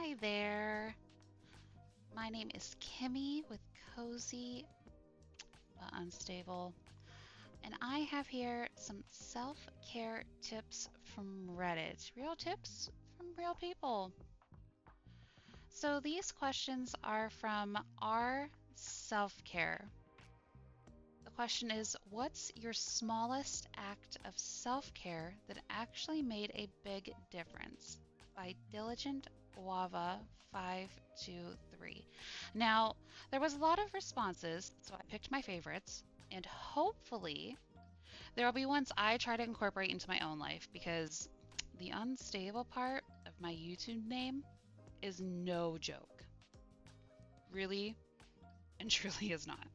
Hi there. My name is Kimmy with Cozy but Unstable, and I have here some self-care tips from Reddit. Real tips from real people. So these questions are from our self-care. The question is, what's your smallest act of self-care that actually made a big difference? By Diligent Guava 523. Now, there was a lot of responses, so I picked my favorites, and hopefully there will be ones I try to incorporate into my own life because the unstable part of my YouTube name is no joke. Really and truly is not.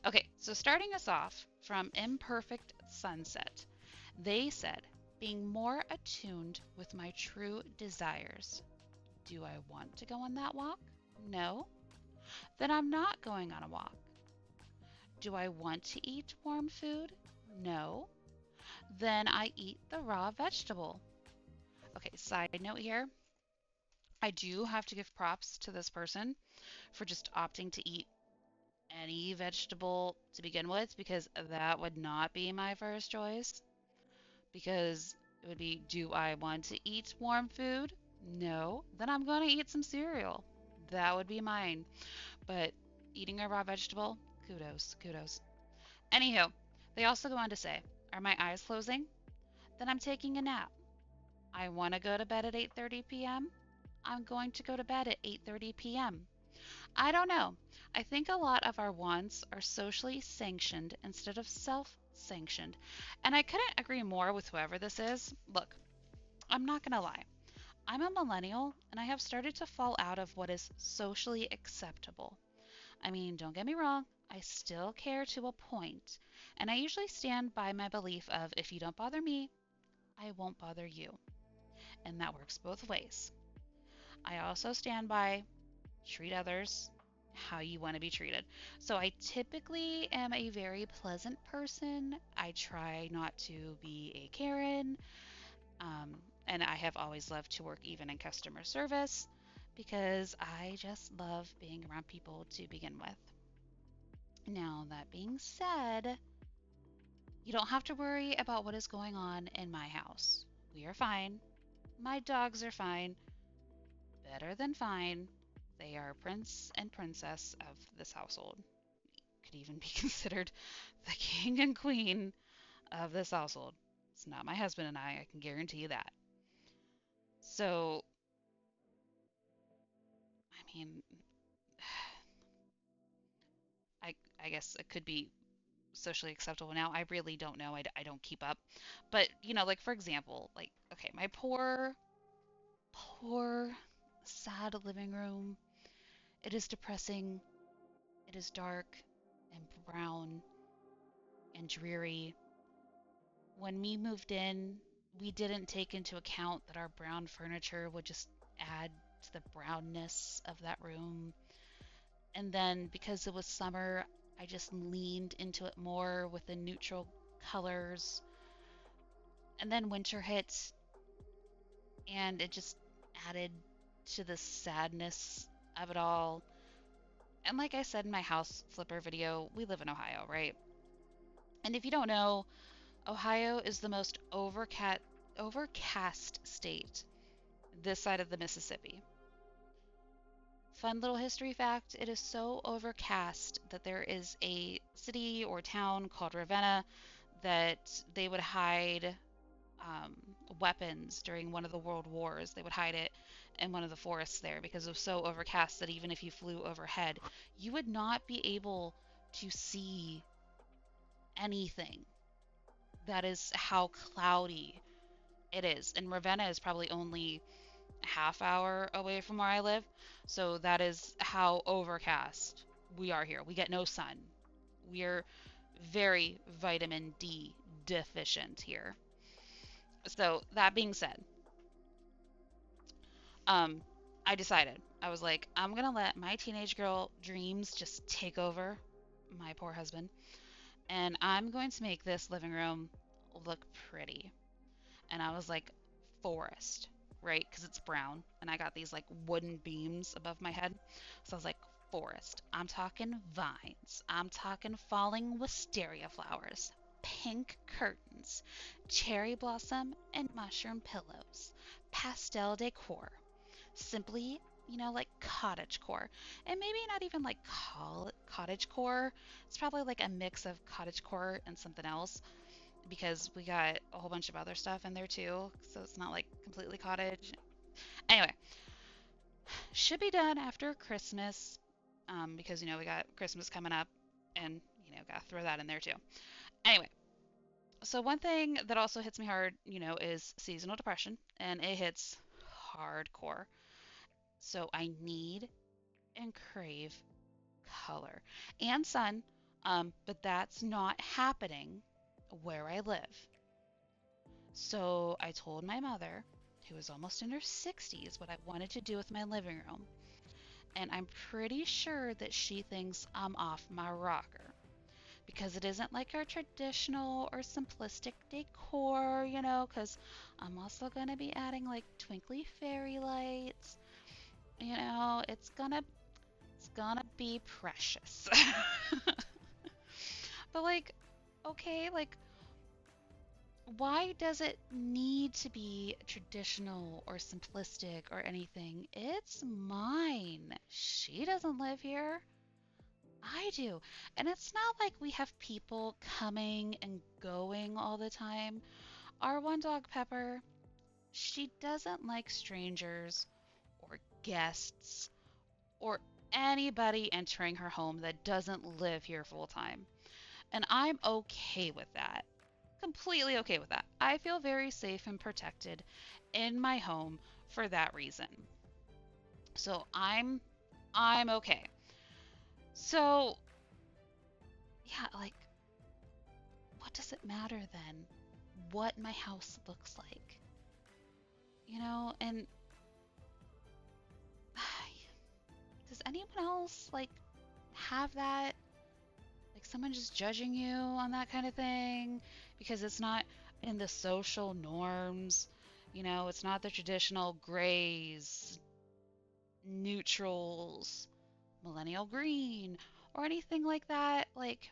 Okay, so starting us off from Imperfect Sunset, they said, being more attuned with my true desires. Do I want to go on that walk? No? Then I'm not going on a walk. Do I want to eat warm food? No? Then I eat the raw vegetable. Okay, side note here. I do have to give props to this person for just opting to eat any vegetable to begin with because that would not be my first choice. Because it would be, do I want to eat warm food? No. Then I'm going to eat some cereal. That would be mine. But eating a raw vegetable, kudos, kudos. Anywho, they also go on to say, are my eyes closing? Then I'm taking a nap. I want to go to bed at 8:30 p.m. I'm going to go to bed at 8:30 p.m. I don't know. I think a lot of our wants are socially sanctioned instead of self-sanctioned. And I couldn't agree more with whoever this is. Look, I'm not going to lie. I'm a millennial and I have started to fall out of what is socially acceptable. I mean, don't get me wrong, I still care to a point, and I usually stand by my belief of if you don't bother me, I won't bother you. And that works both ways. I also stand by treat others how you want to be treated. So I typically am a very pleasant person. I try not to be a Karen. Um, and I have always loved to work even in customer service because I just love being around people to begin with. Now, that being said, you don't have to worry about what is going on in my house. We are fine. My dogs are fine. Better than fine. They are prince and princess of this household. Could even be considered the king and queen of this household. It's not my husband and I can guarantee you that. So, I mean, I, I guess it could be socially acceptable now. I really don't know. I don't keep up. But, like for example, like, okay, my poor, sad living room. It is depressing. It is dark and brown and dreary. When we moved in, we didn't take into account that our brown furniture would just add to the brownness of that room. And then because it was summer, I just leaned into it more with the neutral colors. And then winter hit, and it just added to the sadness of it all. And like I said in my house flipper video, we live in Ohio, right? And if you don't know, Ohio is the most overcast state this side of the Mississippi. Fun little history fact, it is so overcast that there is a city or town called Ravenna that they would hide um, weapons during one of the world wars. They would hide it in one of the forests there because it was so overcast that even if you flew overhead, you would not be able to see anything. That is how cloudy it is. And Ravenna is probably only a half hour away from where I live. So that is how overcast we are here. We get no sun. We're very vitamin D deficient here. So that being said, um, I decided I was like, I'm gonna let my teenage girl dreams just take over my poor husband, and I'm going to make this living room look pretty. And I was like, forest. right? Because it's brown, and I got these like wooden beams above my head. So I was like, forest. I'm talking vines. I'm talking falling wisteria flowers, pink curtains, cherry blossom, and mushroom pillows, pastel decor. Simply, like cottage core. And maybe not even like cottage core. It's probably like a mix of cottage core and something else because we got a whole bunch of other stuff in there too. So it's not like completely cottage. Anyway, should be done after Christmas because, we got Christmas coming up and, got to throw that in there too. Anyway, so one thing that also hits me hard, is seasonal depression and it hits hardcore. So I need and crave color and sun, but that's not happening where I live. So I told my mother, who was almost in her 60s, what I wanted to do with my living room. And I'm pretty sure that she thinks I'm off my rocker because it isn't like our traditional or simplistic decor, because I'm also going to be adding like twinkly fairy lights. It's gonna be precious. But like, okay, like why does it need to be traditional or simplistic or anything? It's mine. She doesn't live here. I do. And it's not like we have people coming and going all the time. Our one dog, Pepper, she doesn't like strangers or guests or anybody entering her home that doesn't live here full time. And I'm okay with that. Completely okay with that. I feel very safe and protected in my home for that reason. So I'm okay. So, yeah, like what does it matter then what my house looks like? And does anyone else like have that? Like someone just judging you on that kind of thing because it's not in the social norms. It's not the traditional grays, neutrals, millennial green, or anything like that. Like,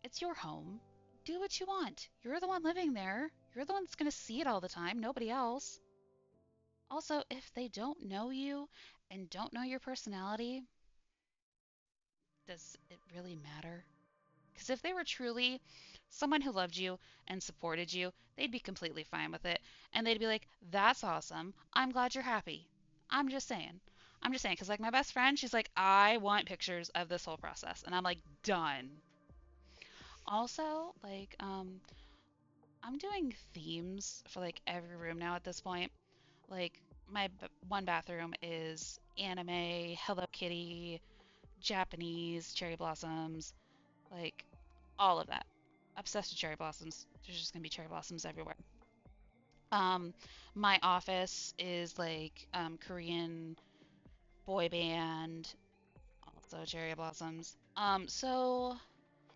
it's your home. Do what you want. You're the one living there. You're the one that's going to see it all the time, nobody else. Also, if they don't know you and don't know your personality, does it really matter? Because if they were truly someone who loved you and supported you, they'd be completely fine with it. And they'd be like, that's awesome. I'm glad you're happy. I'm just saying. I'm just saying. Because, like, my best friend, she's like, I want pictures of this whole process. And I'm like, done. Also, like, I'm doing themes for, like, every room now at this point. Like, my one bathroom is anime, Hello Kitty, Japanese, cherry blossoms, like, all of that. Obsessed with cherry blossoms. There's just gonna be cherry blossoms everywhere. Um, my office is like Korean boy band, also cherry blossoms. So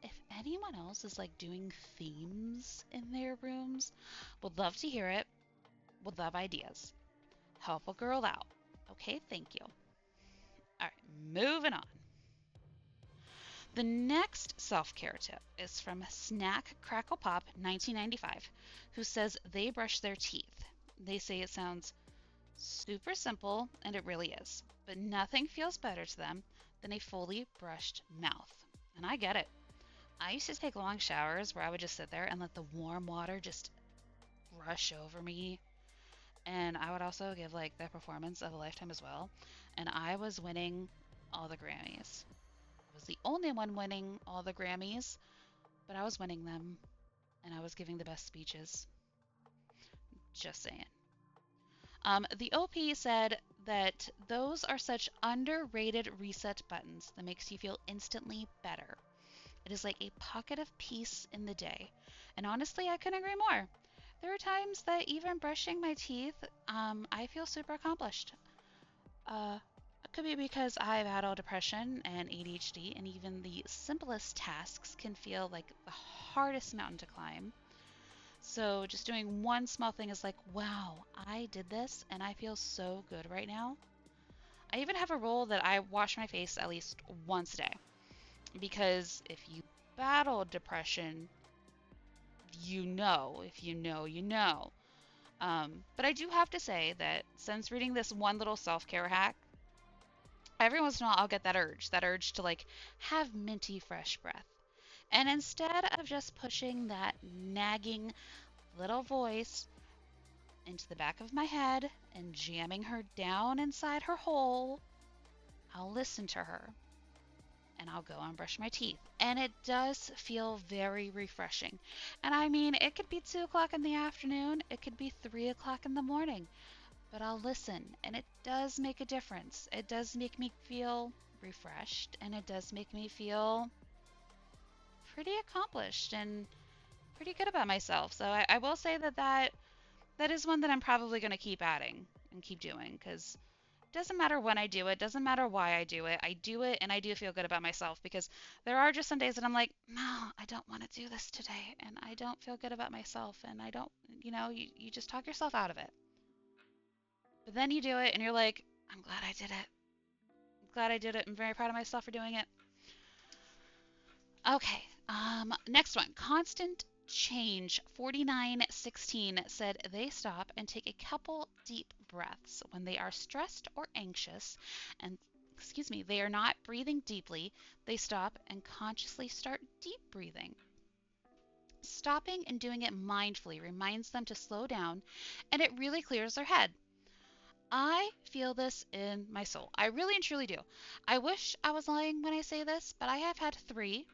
if anyone else is like doing themes in their rooms, would love to hear it. Would love ideas. Help a girl out. Okay, thank you. All right, moving on. The next self care tip is from Snack Crackle Pop 1995, who says they brush their teeth. They say it sounds super simple, and it really is, but nothing feels better to them than a fully brushed mouth. And I get it. I used to take long showers where I would just sit there and let the warm water just rush over me. And I would also give like the performance of a lifetime as well. And I was winning all the Grammys. I was the only one winning all the Grammys, but I was winning them and I was giving the best speeches. Just saying. The OP said that those are such underrated reset buttons that makes you feel instantly better. It is like a pocket of peace in the day. And honestly, I couldn't agree more. There are times that even brushing my teeth, I feel super accomplished. It could be because I've battled depression and ADHD, and even the simplest tasks can feel like the hardest mountain to climb. So just doing one small thing is like, wow, I did this and I feel so good right now. I even have a rule that I wash my face at least once a day because if you battle depression, you know, if you know, you know. But I do have to say that since reading this one little self-care hack, every once in a while I'll get that urge to like have minty fresh breath. And instead of just pushing that nagging little voice into the back of my head and jamming her down inside her hole, I'll listen to her and I'll go and brush my teeth. And it does feel very refreshing. And I mean, it could be 2 o'clock in the afternoon, it could be 3 o'clock in the morning, but I'll listen and it does make a difference. It does make me feel refreshed and it does make me feel pretty accomplished and pretty good about myself. So I will say that is one that I'm probably going to keep adding and keep doing because it doesn't matter when I do it, doesn't matter why I do it and I do feel good about myself because there are just some days that I'm like, no, I don't want to do this today and I don't feel good about myself and I don't, you just talk yourself out of it. But then you do it and you're like, I'm glad I did it. I'm glad I did it. I'm very proud of myself for doing it. Okay, next one. Constant Change 4916 said they stop and take a couple deep breaths when they are stressed or anxious and excuse me, they are not breathing deeply. They stop and consciously start deep breathing. Stopping and doing it mindfully reminds them to slow down and it really clears their head. I feel this in my soul. I really and truly do. I wish I was lying when I say this, but I have had three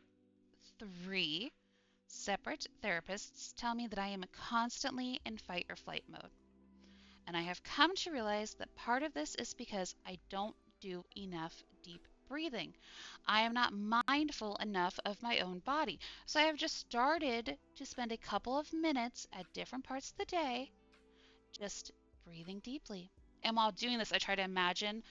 separate therapists tell me that I am constantly in fight or flight mode. And I have come to realize that part of this is because I don't do enough deep breathing. I am not mindful enough of my own body. So I have just started to spend a couple of minutes at different parts of the day just breathing deeply. And while doing this, I try to imagine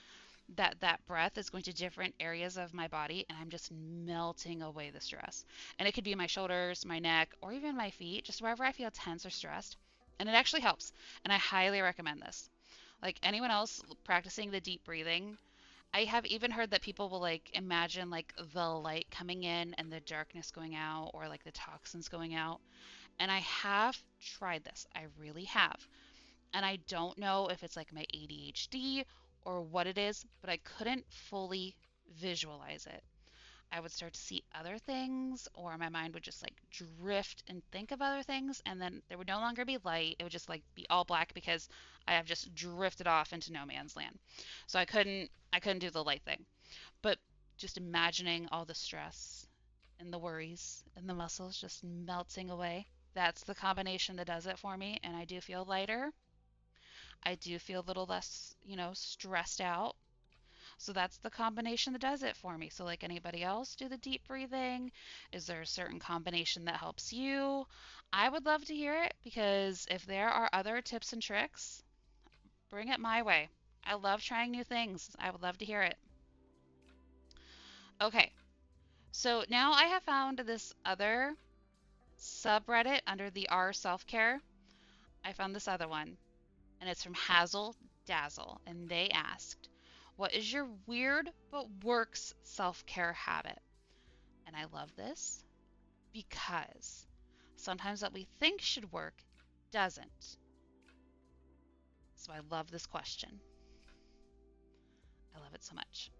that breath is going to different areas of my body and I'm just melting away the stress. And it could be my shoulders, my neck, or even my feet, just wherever I feel tense or stressed. And it actually helps. And I highly recommend this. Like anyone else practicing the deep breathing, I have even heard that people will like imagine like the light coming in and the darkness going out or like the toxins going out. And I have tried this. I really have. And I don't know if it's like my ADHD or what it is, but I couldn't fully visualize it. I would start to see other things, or my mind would just like drift and think of other things, and then there would no longer be light. It would just like be all black because I have just drifted off into no man's land. So I couldn't do the light thing. But just imagining all the stress and the worries and the muscles just melting away, that's the combination that does it for me, and I do feel lighter. I do feel a little less, stressed out. So that's the combination that does it for me. So, like anybody else, do the deep breathing. Is there a certain combination that helps you? I would love to hear it because if there are other tips and tricks, bring it my way. I love trying new things. I would love to hear it. Okay, so now I have found this other subreddit under the R self care. I found this other one, and it's from Hazel Dazzle, and they asked, what is your weird but works self care habit? And I love this because sometimes what we think should work doesn't. So I love this question. I love it so much.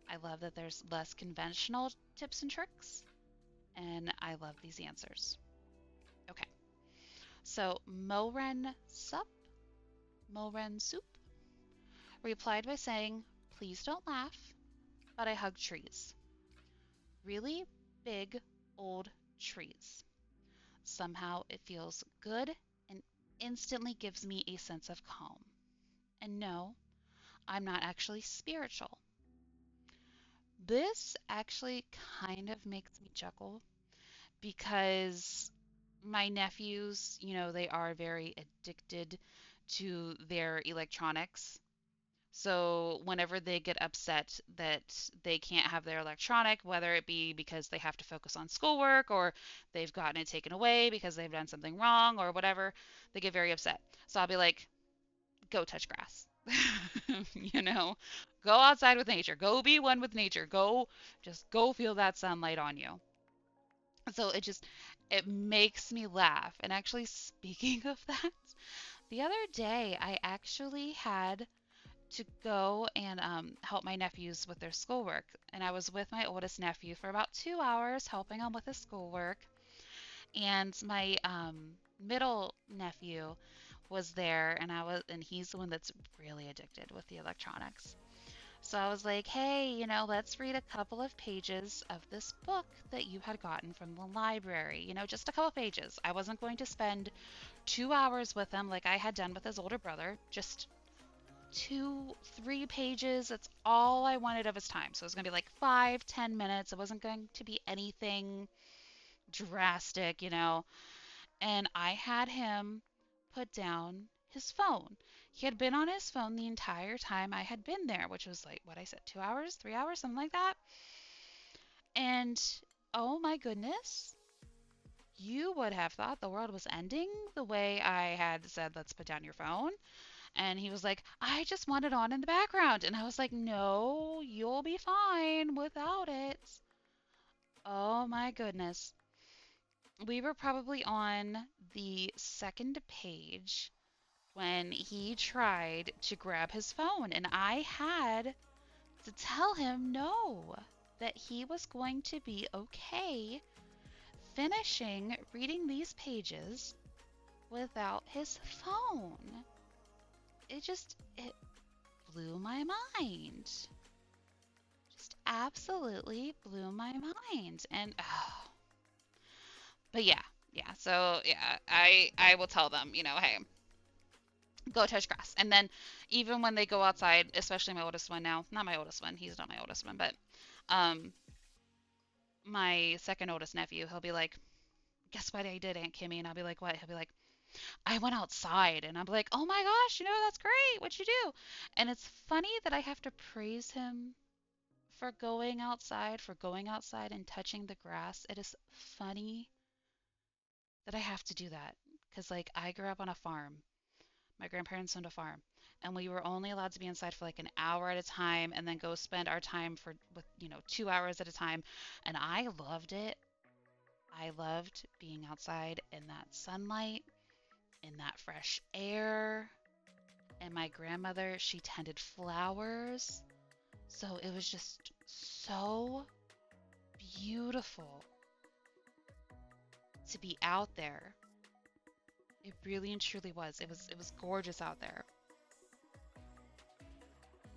I love that there's less conventional tips and tricks, and I love these answers. Okay, so Moren Soup, replied by saying, please don't laugh, but I hug trees. Really big, old trees. Somehow it feels good and instantly gives me a sense of calm. And no, I'm not actually spiritual. This actually kind of makes me chuckle because my nephews, they are very addicted to their electronics. So whenever they get upset that they can't have their electronic, whether it be because they have to focus on schoolwork or they've gotten it taken away because they've done something wrong or whatever, they get very upset. So I'll be like, go touch grass. you know, go outside with nature. Go be one with nature. Just go feel that sunlight on you. So it makes me laugh. And actually, speaking of that, the other day I actually had to go and help my nephews with their schoolwork. And I was with my oldest nephew for about 2 hours helping him with his schoolwork. And my middle nephew was there, and he's the one that's really addicted with the electronics. So I was like, hey, let's read a couple of pages of this book that you had gotten from the library. Just a couple pages. I wasn't going to spend 2 hours with him like I had done with his older brother. Just 3 pages. That's all I wanted of his time. So it was going to be like 5, 10 minutes. It wasn't going to be anything drastic. And I had him put down his phone. He had been on his phone the entire time I had been there, which was like, what I said, 2 hours, 3 hours, something like that. And oh my goodness, you would have thought the world was ending the way I had said, let's put down your phone. And he was like, I just want it on in the background. And I was like, no, you'll be fine without it. Oh my goodness. We were probably on the second page when he tried to grab his phone, and I had to tell him no, that he was going to be okay finishing reading these pages without his phone. It blew my mind. Just absolutely blew my mind. And oh, but yeah. So yeah, I will tell them, hey, go touch grass. And then even when they go outside, especially my oldest one now, not my oldest one, he's not my oldest one, but um my second oldest nephew, he'll be like, guess what I did, Aunt Kimmy? And I'll be like, what? He'll be like, I went outside. And I'm like, oh my gosh, that's great. What'd you do? And it's funny that I have to praise him for going outside and touching the grass. It is funny that I have to do that. Because, like, I grew up on a farm. My grandparents owned a farm. And we were only allowed to be inside for like an hour at a time and then go spend our time with 2 hours at a time. And I loved it. I loved being outside in that sunlight, in that fresh air. And my grandmother, she tended flowers. So it was just so beautiful to be out there. It really and truly was. It was gorgeous out there.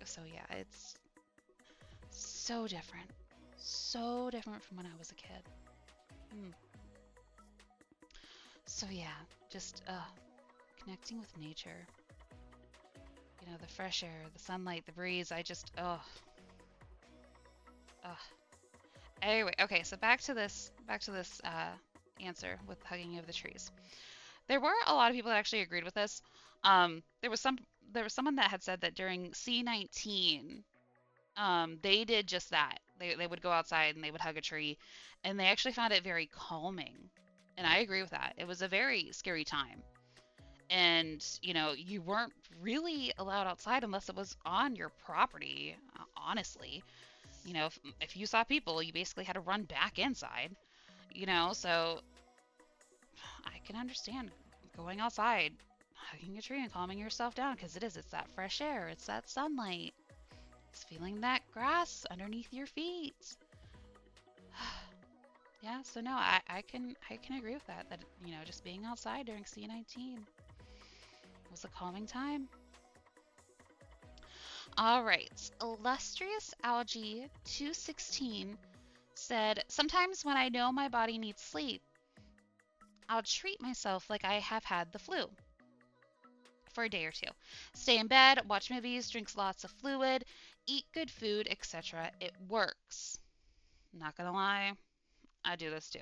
So yeah, it's so different. So different from when I was a kid. Mm. So yeah, just connecting with nature. The fresh air, the sunlight, the breeze. Ugh. Anyway, okay, so back to this answer with hugging of the trees. There were a lot of people that actually agreed with this. There was someone that had said that during C19, they did just that. They would go outside and they would hug a tree, and they actually found it very calming. And I agree with that. It was a very scary time. And, you weren't really allowed outside unless it was on your property, honestly. If you saw people, you basically had to run back inside, so I can understand going outside, hugging a tree and calming yourself down because it's that fresh air, it's that sunlight, it's feeling that grass underneath your feet. Yeah, so no, I can agree with that just being outside during C19 was a calming time. All right, illustrious algae 216 said, sometimes when I know my body needs sleep, I'll treat myself like I have had the flu for a day or two. Stay in bed, watch movies, drink lots of fluid, eat good food, etc. It works. Not gonna lie, I do this too.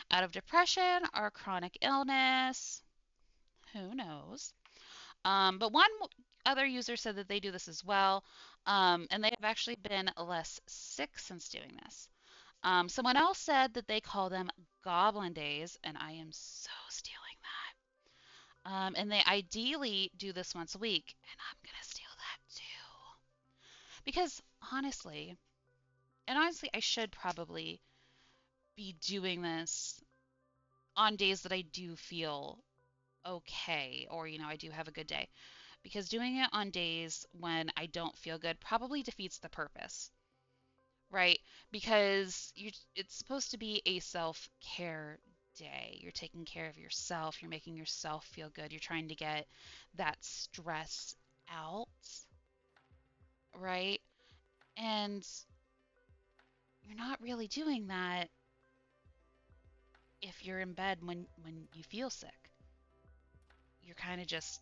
Out of depression or chronic illness, who knows? But one other user said that they do this as well, and they have actually been less sick since doing this. Someone else said that they call them goblin days, and I am so stealing that. And they ideally do this once a week, and I'm gonna steal that too. Because honestly, I should probably be doing this on days that I do feel okay, or I do have a good day. Because doing it on days when I don't feel good probably defeats the purpose, right? Because it's supposed to be a self-care day. You're taking care of yourself, you're making yourself feel good, you're trying to get that stress out, right? And you're not really doing that if you're in bed when you feel sick. You're kind of just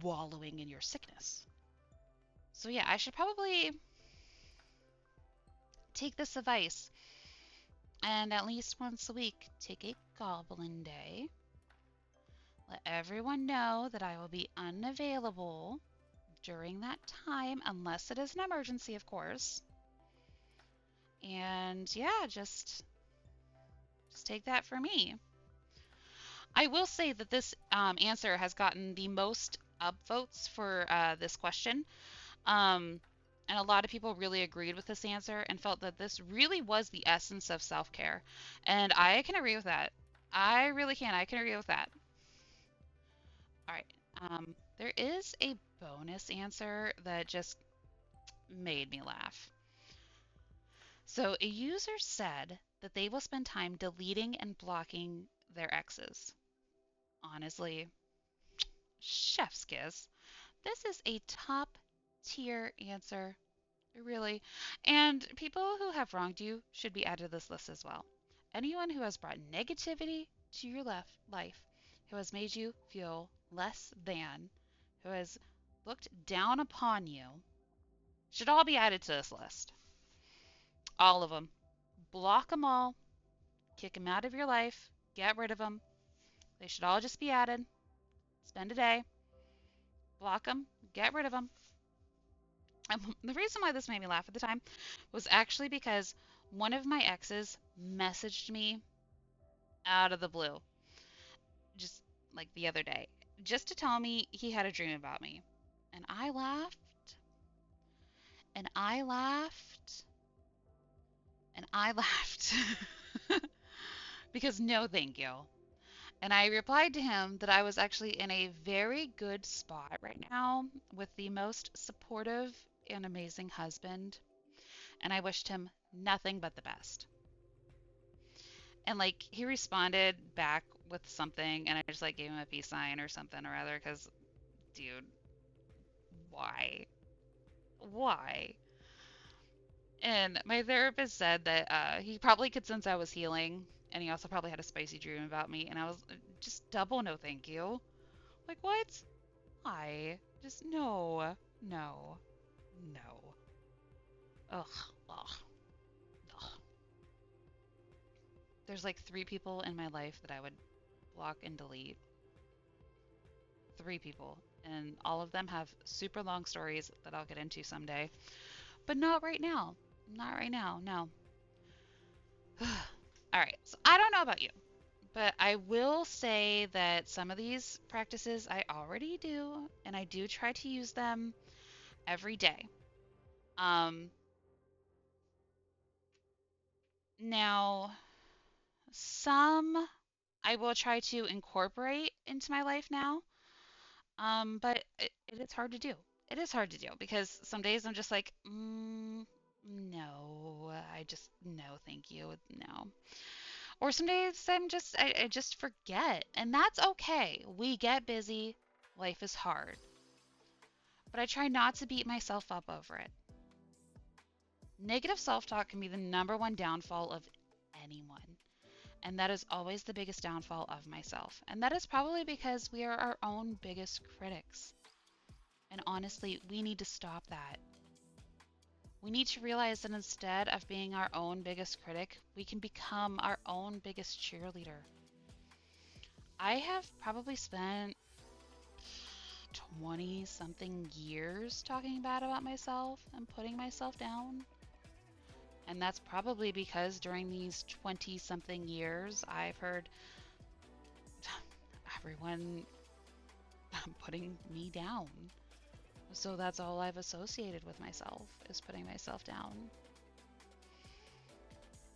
wallowing in your sickness. So yeah, I should probably take this advice and at least once a week take a goblin day. Let everyone know that I will be unavailable during that time, unless it is an emergency, of course. And yeah, just take that for me. I will say that this answer has gotten the most upvotes for this question. And a lot of people really agreed with this answer and felt that this really was the essence of self-care. And I can agree with that. I really can. I can agree with that. All right. There is a bonus answer that just made me laugh. So a user said that they will spend time deleting and blocking their exes. Honestly, chef's kiss. This is a top tier answer. Really. And people who have wronged you should be added to this list as well. Anyone who has brought negativity to your life, who has made you feel less than, who has looked down upon you, should all be added to this list. All of them. Block them all. Kick them out of your life. Get rid of them. They should all just be added. Spend a day. Block them. Get rid of them. The reason why this made me laugh at the time was actually because one of my exes messaged me out of the blue, just like the other day, just to tell me he had a dream about me. And I laughed, and I laughed, and I laughed. Because no, thank you. And I replied to him that I was actually in a very good spot right now with the most supportive and amazing husband, and I wished him nothing but the best. And like he responded back with something, and I just like gave him a peace sign or something or other, because dude, why? Why? And my therapist said that he probably could sense I was healing, and he also probably had a spicy dream about me, and I was just double no thank you. Like, what? Why? Just no, no, no. Ugh, ugh, ugh. There's like 3 people in my life that I would block and delete. 3 people. And all of them have super long stories that I'll get into someday. But not right now. Not right now, no. Alright, so I don't know about you, but I will say that some of these practices I already do, and I do try to use them every day. Now, some I will try to incorporate into my life now, but it is hard to do. It is hard to do because some days I'm just like, no, no, thank you, no. Or some days I just forget, and that's okay. We get busy, life is hard, but I try not to beat myself up over it. Negative self-talk can be the #1 downfall of anyone, and that is always the biggest downfall of myself. And that is probably because we are our own biggest critics. And honestly, we need to stop that. We need to realize that instead of being our own biggest critic, we can become our own biggest cheerleader. I have probably spent 20 something years talking bad about myself and putting myself down. And that's probably because during these 20 something years, I've heard everyone putting me down. So that's all I've associated with myself, is putting myself down.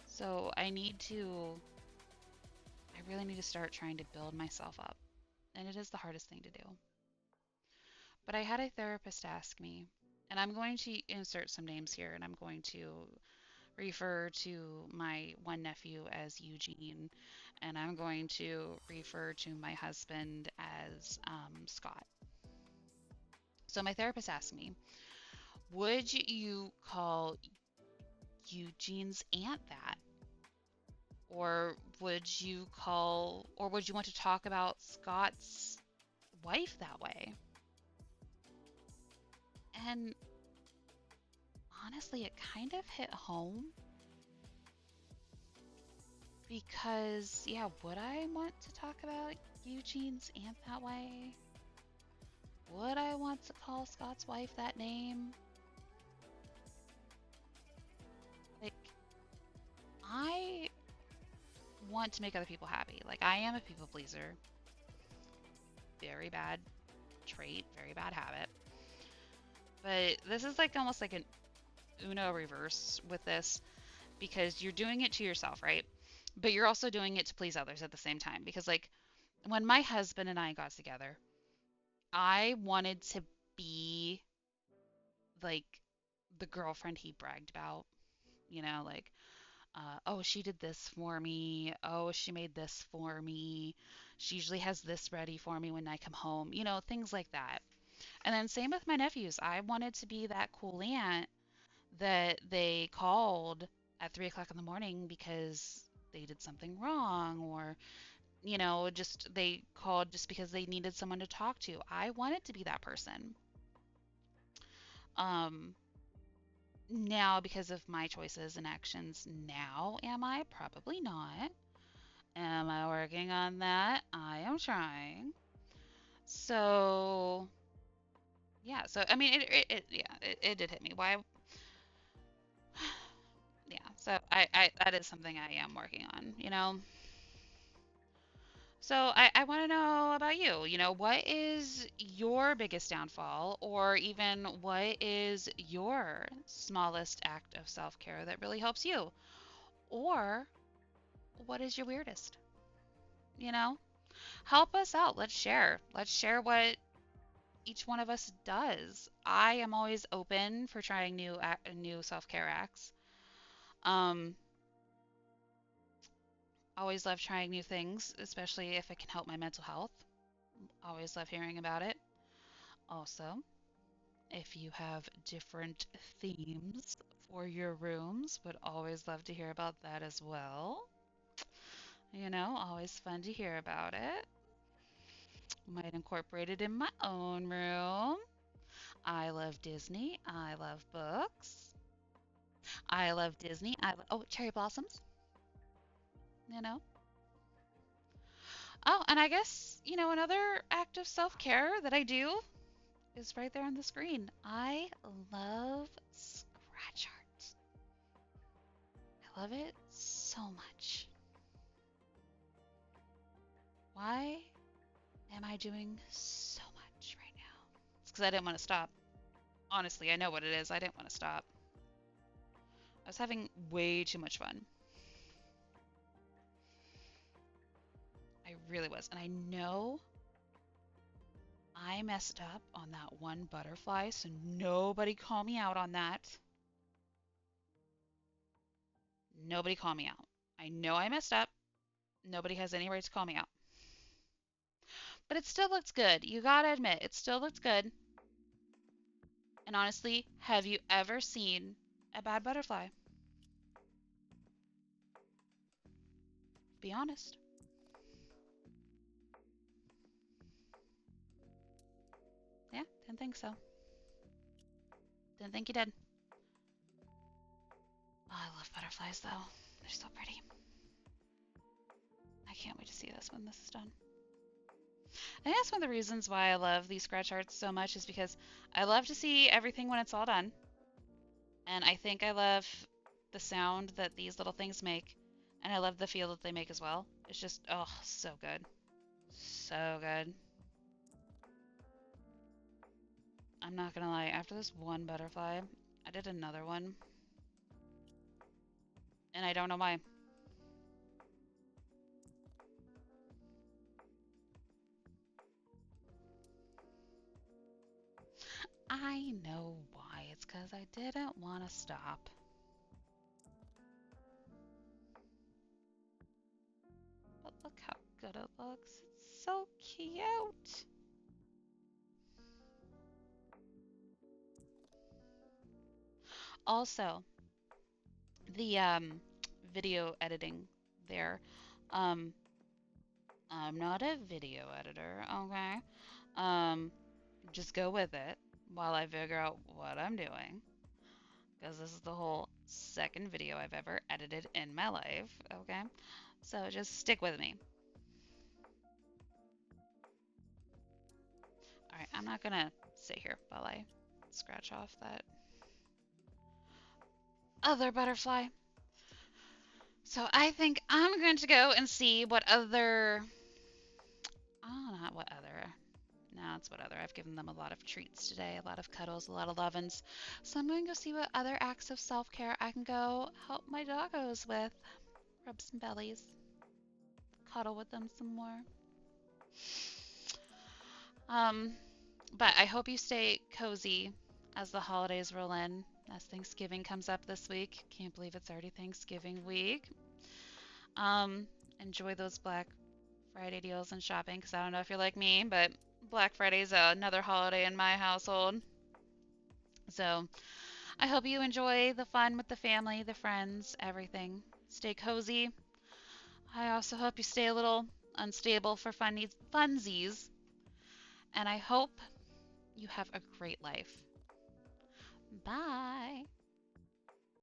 So I really need to start trying to build myself up. And it is the hardest thing to do. But I had a therapist ask me, and I'm going to insert some names here, and I'm going to refer to my one nephew as Eugene, and I'm going to refer to my husband as Scott. So my therapist asked me, would you call Eugene's aunt that? Or would you want to talk about Scott's wife that way? And honestly, it kind of hit home because, yeah, would I want to talk about Eugene's aunt that way? Would I want to call Scott's wife that name? Like, I want to make other people happy. Like, I am a people pleaser. Very bad trait, very bad habit. But this is like almost like an Uno reverse with this, because you're doing it to yourself, right? But you're also doing it to please others at the same time. Because, like, when my husband and I got together, I wanted to be like the girlfriend he bragged about, like, oh, she did this for me. Oh, she made this for me. She usually has this ready for me when I come home, things like that. And then same with my nephews. I wanted to be that cool aunt that they called at 3 o'clock in the morning because they did something wrong, or, just they called just because they needed someone to talk to. I wanted to be that person. Now, because of my choices and actions now, am I? Probably not. Am I working on that? I am trying. So, yeah. So, I mean, it did hit me. Why? Yeah. So, I that is something I am working on. So, I want to know about you. What is your biggest downfall, or even what is your smallest act of self-care that really helps you? Or what is your weirdest? Help us out. Let's share. Let's share what each one of us does. I am always open for trying new self-care acts. Um, Always love trying new things, especially if it can help my mental health. Always love hearing about it. Also, if you have different themes for your rooms, would always love to hear about that as well. Always fun to hear about it. Might incorporate it in my own room. I love Disney. I love books. I love Disney. Oh, cherry blossoms. You know. Oh, and I guess, another act of self-care that I do is right there on the screen. I love scratch art. I love it so much. Why am I doing so much right now? It's because I didn't want to stop. Honestly, I know what it is. I didn't want to stop. I was having way too much fun. I really was. And I know I messed up on that one butterfly, so nobody call me out on that. Nobody call me out. I know I messed up. Nobody has any right to call me out. But it still looks good. You gotta admit, it still looks good. And honestly, have you ever seen a bad butterfly? Be honest. Yeah, didn't think so. Didn't think you did. Oh, I love butterflies though. They're so pretty. I can't wait to see this when this is done. I think that's one of the reasons why I love these scratch arts so much is because I love to see everything when it's all done. And I think I love the sound that these little things make. And I love the feel that they make as well. It's just, oh, so good. So good. I'm not gonna lie, after this one butterfly, I did another one. And I don't know why. I know why. It's because I didn't want to stop. But look how good it looks. It's so cute. Also, the video editing there. Um, I'm not a video editor, okay? Um, just go with it while I figure out what I'm doing. Because this is the whole second video I've ever edited in my life, okay? So just stick with me. Alright, I'm not gonna sit here while I scratch off that other butterfly. So I think I'm going to go and see what other... Oh, not what other. No, it's what other. I've given them a lot of treats today, a lot of cuddles, a lot of lovin's. So I'm going to go see what other acts of self-care I can go help my doggos with. Rub some bellies. Cuddle with them some more. But I hope you stay cozy as the holidays roll in, as Thanksgiving comes up this week. Can't believe it's already Thanksgiving week. Enjoy those Black Friday deals and shopping, because I don't know if you're like me, but Black Friday is another holiday in my household. So I hope you enjoy the fun with the family, the friends, everything. Stay cozy. I also hope you stay a little unstable for funsies. And I hope you have a great life. Bye.